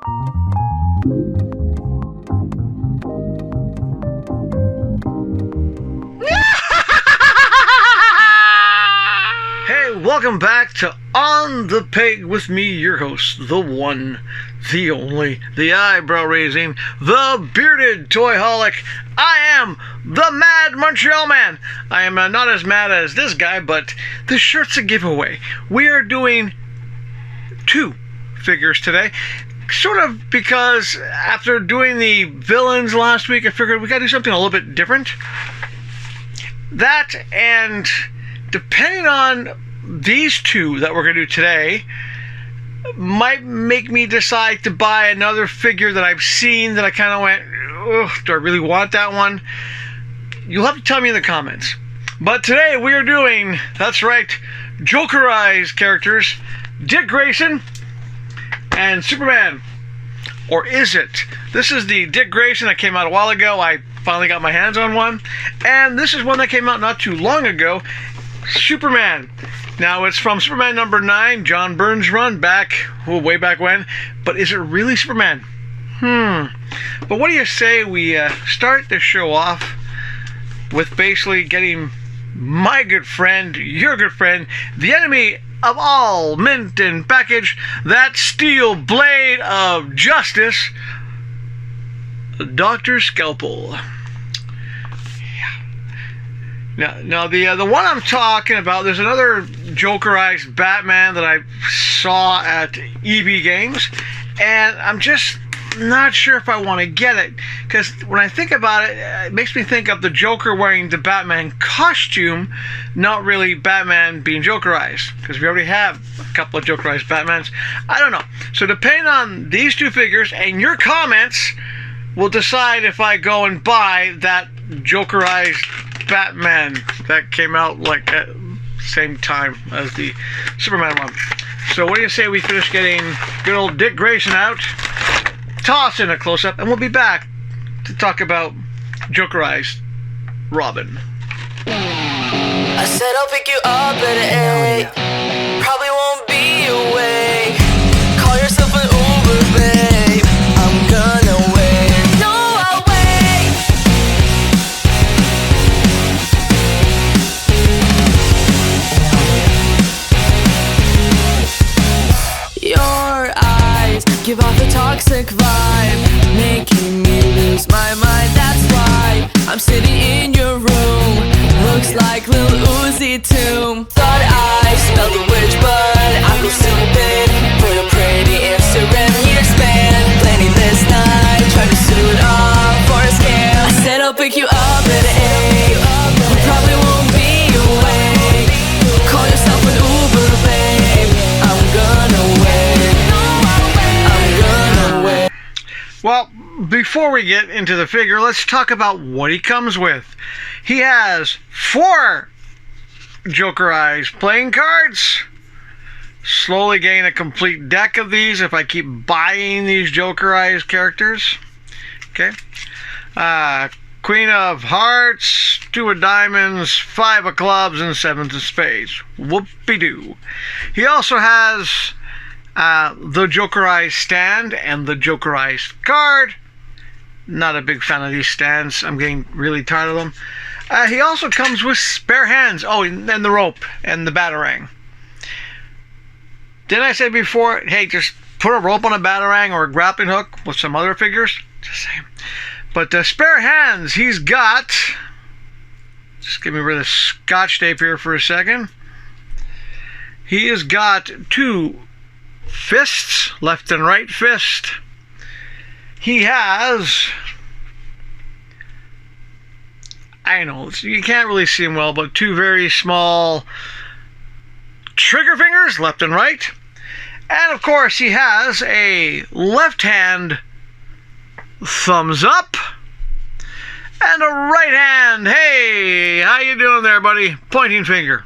Hey, welcome back to On the Peg with me, your host, the one, the only, the eyebrow-raising, the bearded toyholic. I am the Mad Montreal Man. I am not as mad as this guy, but the shirt's a giveaway. We are doing 2 figures today. Sort of because after doing the villains last week, I figured we gotta do something a little bit different. That, and depending on these 2 that we're going to do today, might make me decide to buy another figure that I've seen that I kind of went, ugh, do I really want that one? You'll have to tell me in the comments. But today we are doing, that's right, Jokerized characters, Dick Grayson and Superman. Or is it? This is the Dick Grayson that came out a while ago. I finally got my hands on one. And this is one that came out not too long ago, Superman. Now, it's from Superman number 9, John Byrne's run, back, way back when. But is it really Superman? But what do you say we start the show off with basically getting my good friend, your good friend, the enemy of all mint and package, that steel blade of justice, Dr. Scalpel. Now the one I'm talking about, there's another Jokerized Batman that I saw at EB Games, and I'm just not sure if I want to get it, because when I think about it, it makes me think of the Joker wearing the Batman costume, not really Batman being Jokerized, because we already have a couple of Jokerized Batmans. I don't know. So depending on these 2 figures and your comments, we'll decide if I go and buy that Jokerized Batman that came out like at the same time as the Superman one. So what do you say we finish getting good old Dick Grayson out, toss in a close-up, and we'll be back to talk about Jokerized Robin. I said I'll pick you up at 8. Probably won't be awake. Call yourself an Uber, babe. I'm gonna wait. No, I'll wait. Your eyes give off a toxic vibe, making me lose my mind. That's why I'm sitting in your room. Looks like Lil Uzi Tomb. Thought I smelled the witch, but I feel stupid. Put a pretty Instagram year span, planning this night, trying to suit up for a scam. I said I'll pick you up at 8. You probably won't be awake. Call yourself an Uber, babe. I'm gonna wait. I'm gonna wait. Well, before we get into the figure, let's talk about what he comes with. He has 4 Jokerized playing cards. Slowly gain a complete deck of these if I keep buying these Jokerized characters. Okay. Queen of Hearts, 2 of Diamonds, 5 of Clubs, and 7 of Spades. Whoopie-doo. He also has the Jokerized stand and the Jokerized card. Not a big fan of these stands. I'm getting really tired of them. He also comes with spare hands. Oh, and the rope and the batarang. Didn't I say before, hey, just put a rope on a batarang or a grappling hook with some other figures? Just saying. But spare hands, he's got... Just give me rid of the scotch tape here for a second. He has got 2 fists, left and right fist. He has... I know, you can't really see them well, but 2 very small trigger fingers, left and right. And of course, he has a left hand thumbs up and a right hand, hey, how you doing there, buddy? Pointing finger.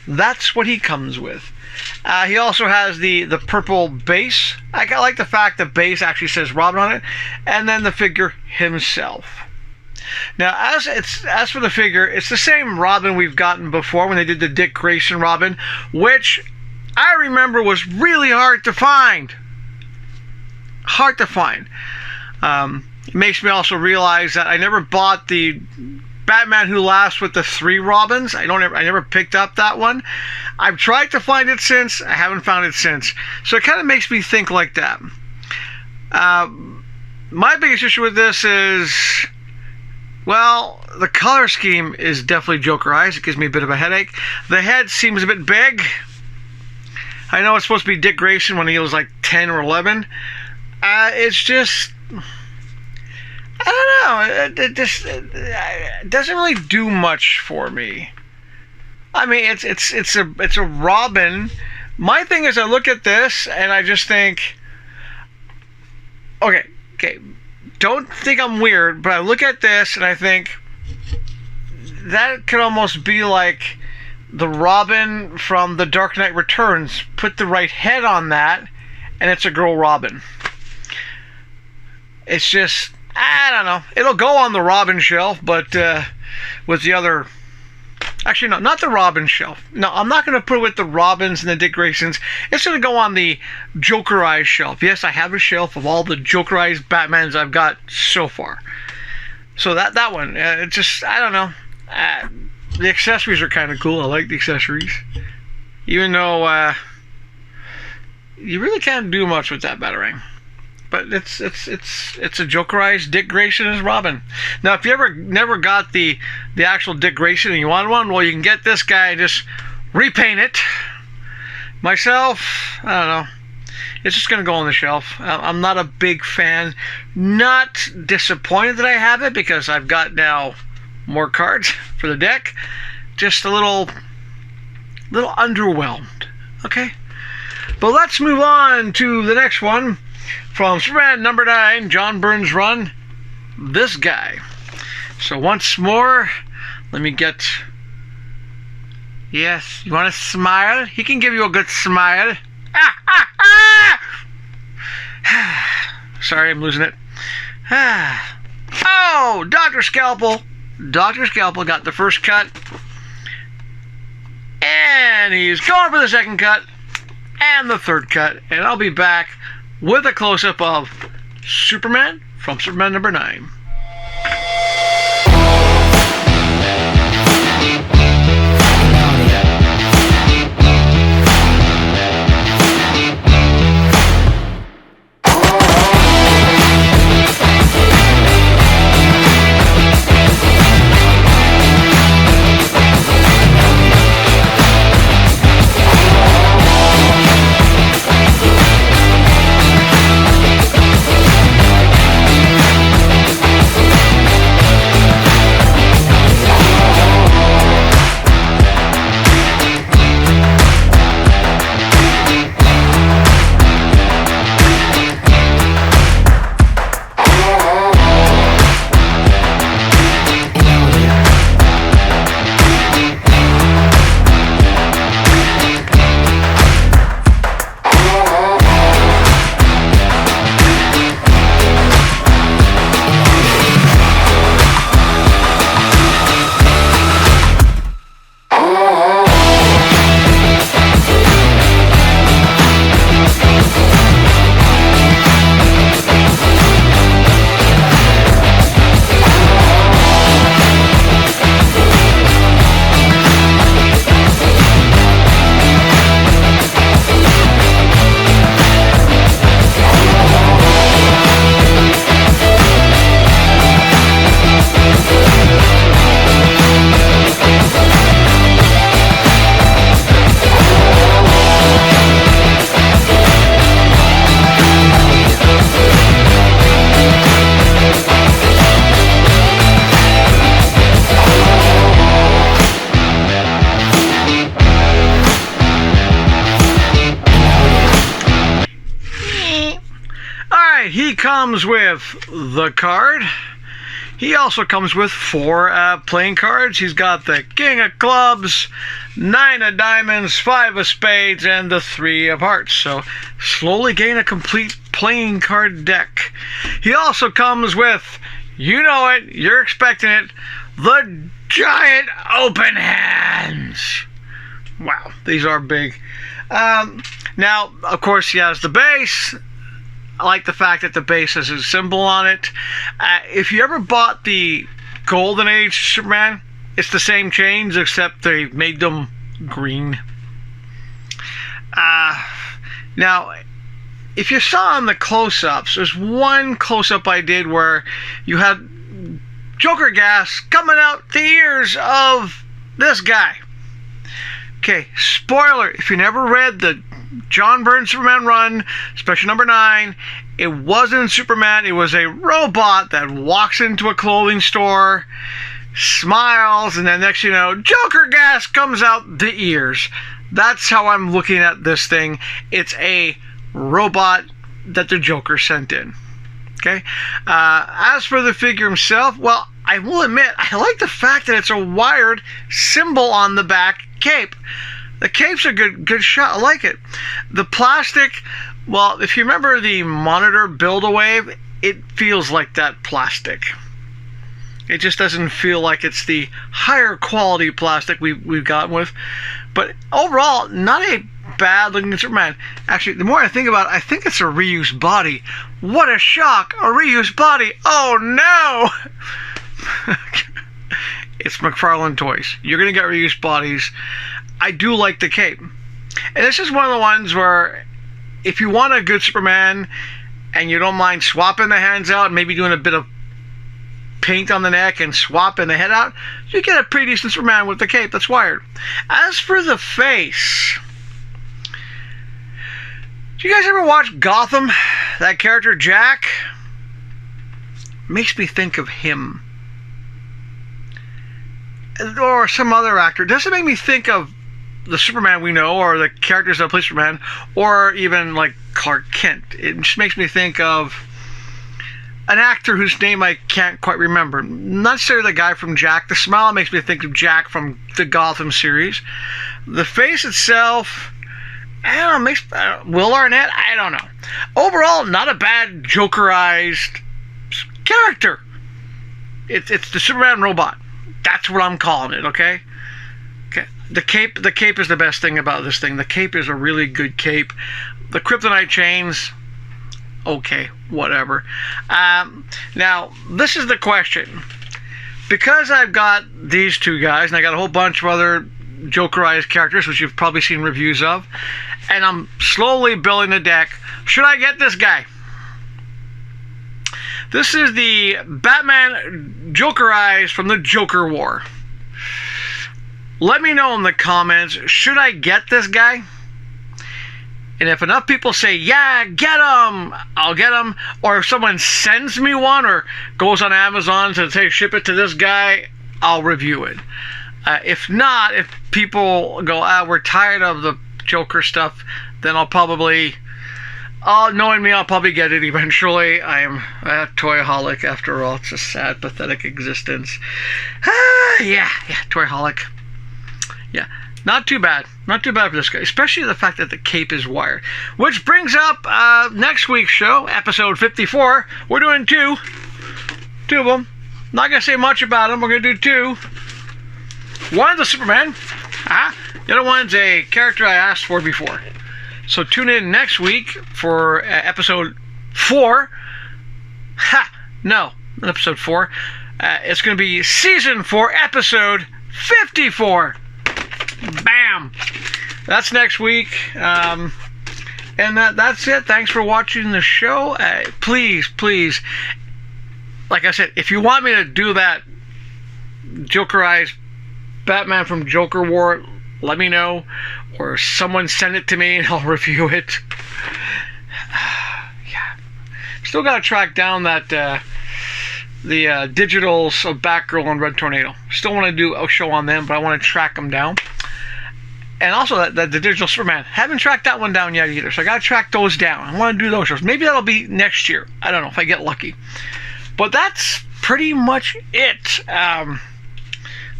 That's what he comes with. He also has the purple base. I like the fact that base actually says Robin on it, and then the figure himself. Now, as for the figure, it's the same Robin we've gotten before when they did the Dick Grayson Robin, which I remember was really hard to find. hard to find. It makes me also realize that I never bought the Batman Who Laughs with the 3 Robins. I never picked up that one. I've tried to find it since. I haven't found it since. So it kind of makes me think like that. My biggest issue with this is, well, the color scheme is definitely Jokerized. It gives me a bit of a headache. The head seems a bit big. I know it's supposed to be Dick Grayson when he was like 10 or 11. It's just, I don't know. It doesn't really do much for me. I mean, it's a Robin. My thing is, I look at this and I just think, okay. Don't think I'm weird, but I look at this and I think that could almost be like the Robin from The Dark Knight Returns. Put the right head on that, and it's a girl Robin. It's just, I don't know. It'll go on the Robin shelf, but with the other... Actually, no, not the Robin shelf. No, I'm not going to put it with the Robins and the Dick Graysons. It's going to go on the Jokerized shelf. Yes, I have a shelf of all the Jokerized Batmans I've got so far. So that one, it's just, I don't know. The accessories are kind of cool. I like the accessories. Even though you really can't do much with that Batarang. But it's a Jokerized Dick Grayson as Robin. Now, if you never got the actual Dick Grayson and you want one, well, you can get this guy and just repaint it. Myself, I don't know. It's just going to go on the shelf. I'm not a big fan. Not disappointed that I have it because I've got now more cards for the deck. Just a little underwhelmed. Okay? But let's move on to the next one. From Superman number 9, John Byrne's run, this guy. So once more, let me get... Yes, you want to smile? He can give you a good smile. Sorry, I'm losing it. Oh, Dr. Scalpel. Dr. Scalpel got the first cut. And he's going for the second cut. And the third cut. And I'll be back with a close-up of Superman from Superman number 9. He comes with the card. He also comes with 4 playing cards. He's got the King of Clubs, 9 of Diamonds, 5 of Spades, and the 3 of Hearts. So slowly gain a complete playing card deck. He also comes with, you know it, you're expecting it, the giant open hands. Wow, these are big. Now, of course, he has the base. I like the fact that the base has a symbol on it. If you ever bought the Golden Age Superman, it's the same chains except they made them green. Now, if you saw on the close-ups, there's one close-up I did where you had Joker gas coming out the ears of this guy. Okay, spoiler, if you never read the John Byrne Superman run, special number 9, it wasn't Superman, it was a robot that walks into a clothing store, smiles, and then next you know, Joker gas comes out the ears. That's how I'm looking at this thing. It's a robot that the Joker sent in. Okay. As for the figure himself, well, I will admit, I like the fact that it's a wired symbol on the back cape. The cape's a good shot. I like it. The plastic, well, if you remember the Monitor Build-A-Wave, it feels like that plastic. It just doesn't feel like it's the higher quality plastic we've gotten with. But overall, not a bad looking Superman. Actually, the more I think about it, I think it's a reused body. What a shock! A reused body! Oh no! It's McFarlane Toys. You're going to get reused bodies. I do like the cape. And this is one of the ones where if you want a good Superman and you don't mind swapping the hands out, maybe doing a bit of paint on the neck and swapping the head out, you get a pretty decent Superman with the cape that's wired. As for the face, do you guys ever watch Gotham? That character Jack makes me think of him. Or some other actor. Doesn't make me think of the Superman we know, or the characters that play Superman, or even like Clark Kent. It just makes me think of an actor whose name I can't quite remember. Not necessarily the guy from Jack. The smile makes me think of Jack from the Gotham series. The face itself, I don't know, makes Will Arnett, I don't know. Overall, not a bad Jokerized character. It's the Superman robot. That's what I'm calling it, okay? Okay. The cape is the best thing about this thing. The cape is a really good cape. The kryptonite chains, okay, whatever. Now, this is the question. Because I've got these two guys, and I got a whole bunch of other Jokerized characters, which you've probably seen reviews of, and I'm slowly building the deck, should I get this guy? This is the Batman Jokerized from the Joker War. Let me know in the comments, should I get this guy? And if enough people say, yeah, get him, I'll get him. Or if someone sends me one or goes on Amazon to say, ship it to this guy, I'll review it. If not, if people go, we're tired of the Joker stuff, then I'll probably... knowing me, I'll probably get it eventually. I am a toyaholic after all. It's a sad, pathetic existence. Yeah, toyaholic. Yeah, not too bad. Not too bad for this guy. Especially the fact that the cape is wired. Which brings up next week's show, episode 54. We're doing two of them. Not going to say much about them. We're going to do two. One's a Superman. The other one's a character I asked for before. So tune in next week for episode 4. No, not episode 4. It's going to be season 4, episode 54. Bam! That's next week. And that's it. Thanks for watching the show. Please, like I said, if you want me to do that Jokerized Batman from Joker War, let me know. Or someone send it to me and I'll review it. Yeah. Still got to track down that the digitals of Batgirl and Red Tornado. Still want to do a show on them, but I want to track them down. And also the digital Superman. Haven't tracked that one down yet either, so I got to track those down. I want to do those shows. Maybe that'll be next year. I don't know if I get lucky. But that's pretty much it. I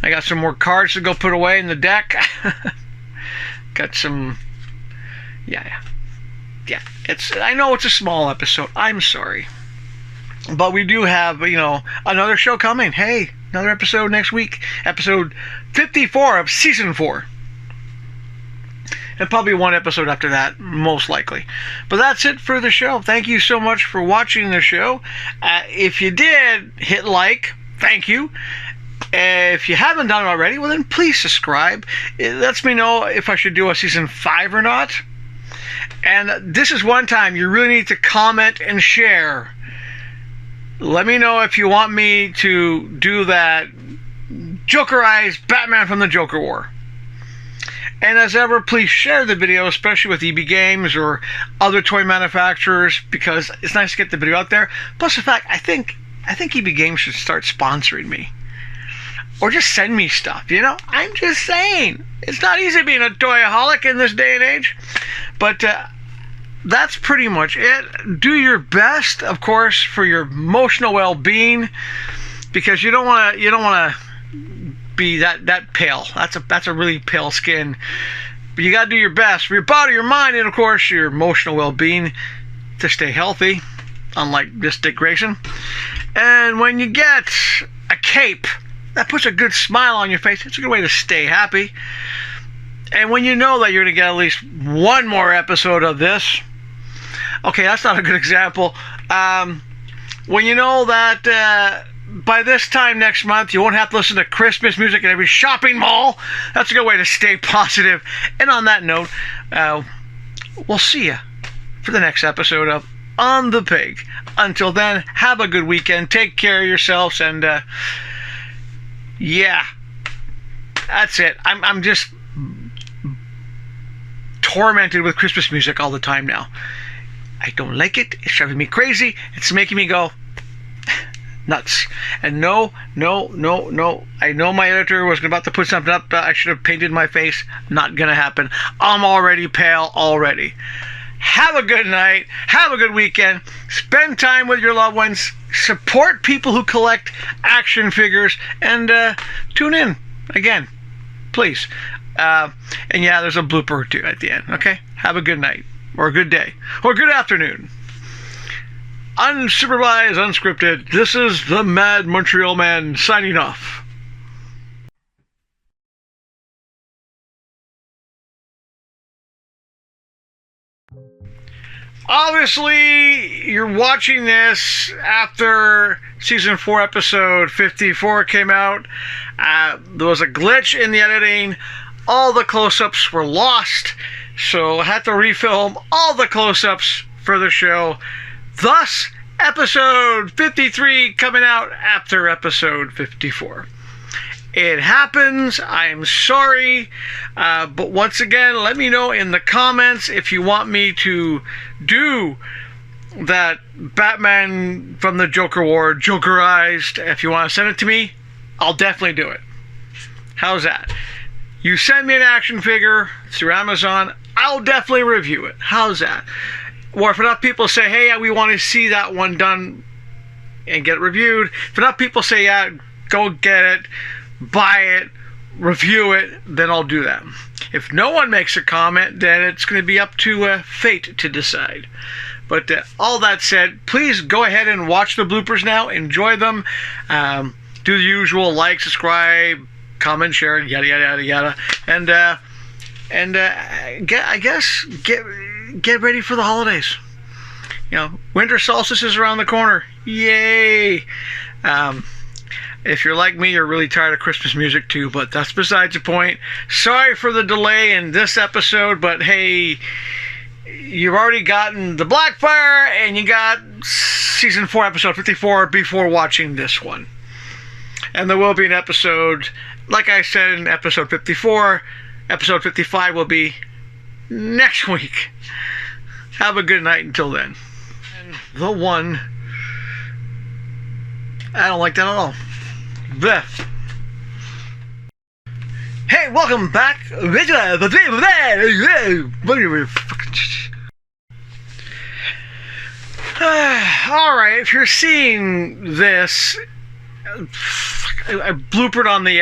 got some more cards to go put away in the deck. Got some, yeah. I know it's a small episode. I'm sorry, but we do have another show coming. Hey, another episode next week. Episode 54 of season 4. and probably one episode after that, most likely. But that's it for the show. Thank you so much for watching the show. If you did, hit like. Thank you. If you haven't done it already, well then please subscribe. It lets me know if I should do a season 5 or not. And this is one time you really need to comment and share. Let me know if you want me to do that Jokerized Batman from the Joker War. And as ever, please share the video, especially with EB Games or other toy manufacturers, because it's nice to get the video out there. Plus the fact, I think EB Games should start sponsoring me. Or just send me stuff, you know? I'm just saying. It's not easy being a toyaholic in this day and age. But that's pretty much it. Do your best, of course, for your emotional well-being, because you don't want to be that pale. That's a really pale skin. But you got to do your best for your body, your mind, and of course your emotional well-being to stay healthy, unlike this Dick Grayson. And when you get a cape that puts a good smile on your face, it's a good way to stay happy. And when you know that you're going to get at least one more episode of this, okay, that's not a good example. When you know that by this time next month you won't have to listen to Christmas music in every shopping mall, that's a good way to stay positive. And on that note, we'll see you for the next episode of On the Pig. Until then, have a good weekend. Take care of yourselves, and yeah, that's it. I'm just tormented with Christmas music all the time now. I don't like it. It's driving me crazy. It's making me go nuts. And no. I know my editor was about to put something up. I should have painted my face. Not gonna happen. I'm already pale already. Have a good night. Have a good weekend. Spend time with your loved ones. Support people who collect action figures. And tune in again, please. And yeah, there's a blooper or two at the end. Okay? Have a good night. Or a good day. Or good afternoon. Unsupervised, unscripted. This is the Mad Montreal Man signing off. Obviously, you're watching this after Season 4, Episode 54 came out. There was a glitch in the editing. All the close-ups were lost, so I had to refilm all the close-ups for the show. Thus, Episode 53 coming out after Episode 54. It happens. I'm sorry. But once again, let me know in the comments if you want me to do that Batman from the Joker War, Jokerized. If you want to send it to me, I'll definitely do it. How's that? You send me an action figure through Amazon, I'll definitely review it. How's that? Or if enough people say, hey, yeah, we want to see that one done and get it reviewed. If enough people say, yeah, go get it, buy it, review it, then I'll do that. If no one makes a comment, then it's going to be up to fate to decide. But all that said, please go ahead and watch the bloopers now. Enjoy them. Do the usual like, subscribe, comment, share, yada, yada, yada, yada. And I guess get ready for the holidays. You know, winter solstice is around the corner. Yay! If you're like me, you're really tired of Christmas music too, but that's besides the point. Sorry for the delay in this episode, but hey, you've already gotten the Blackfire and you got Season 4, Episode 54 before watching this one. And there will be an episode, like I said in Episode 54, Episode 55 will be next week. Have a good night until then. And the one, I don't like that at all. Blech. Hey, welcome back. Alright, if you're seeing this, I bloopered on the